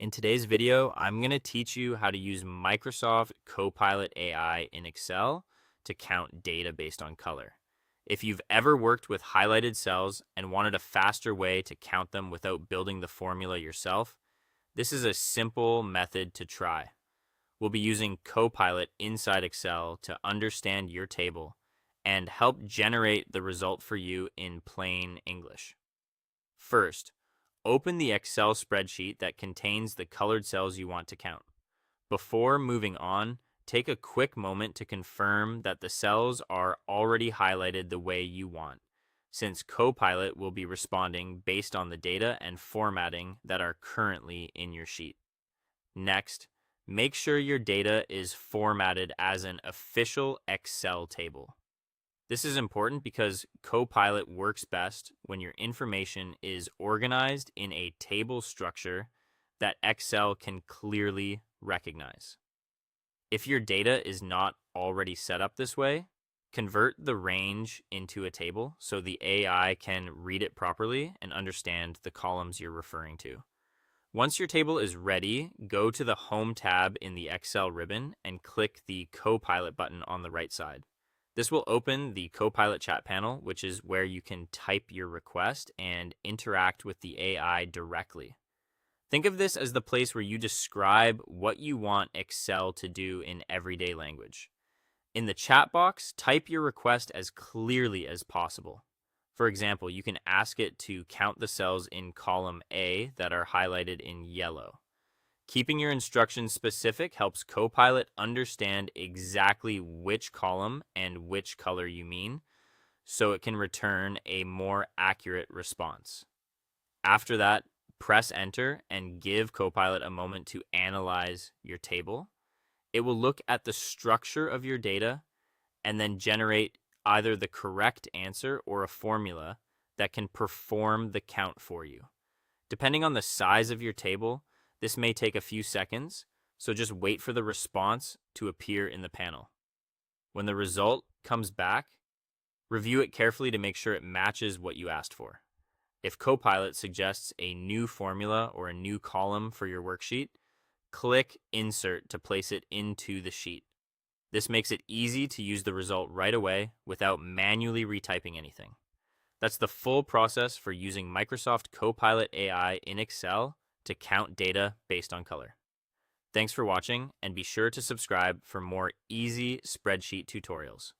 In today's video, I'm going to teach you how to use Microsoft Copilot AI in Excel to count data based on color. If you've ever worked with highlighted cells and wanted a faster way to count them without building the formula yourself, this is a simple method to try. We'll be using Copilot inside Excel to understand your table and help generate the result for you in plain English. First, open the Excel spreadsheet that contains the colored cells you want to count. Before moving on, take a quick moment to confirm that the cells are already highlighted the way you want, since Copilot will be responding based on the data and formatting that are currently in your sheet. Next, make sure your data is formatted as an official Excel table. This is important because Copilot works best when your information is organized in a table structure that Excel can clearly recognize. If your data is not already set up this way, convert the range into a table so the AI can read it properly and understand the columns you're referring to. Once your table is ready, go to the Home tab in the Excel ribbon and click the Copilot button on the right side. This will open the Copilot chat panel, which is where you can type your request and interact with the AI directly. Think of this as the place where you describe what you want Excel to do in everyday language. In the chat box, type your request as clearly as possible. For example, you can ask it to count the cells in column A that are highlighted in yellow. Keeping your instructions specific helps Copilot understand exactly which column and which color you mean, so it can return a more accurate response. After that, press enter and give Copilot a moment to analyze your table. It will look at the structure of your data and then generate either the correct answer or a formula that can perform the count for you. Depending on the size of your table, this may take a few seconds, so just wait for the response to appear in the panel. When the result comes back, review it carefully to make sure it matches what you asked for. If Copilot suggests a new formula or a new column for your worksheet, click Insert to place it into the sheet. This makes it easy to use the result right away without manually retyping anything. That's the full process for using Microsoft Copilot AI in Excel to count data based on color. Thanks for watching, and be sure to subscribe for more easy spreadsheet tutorials.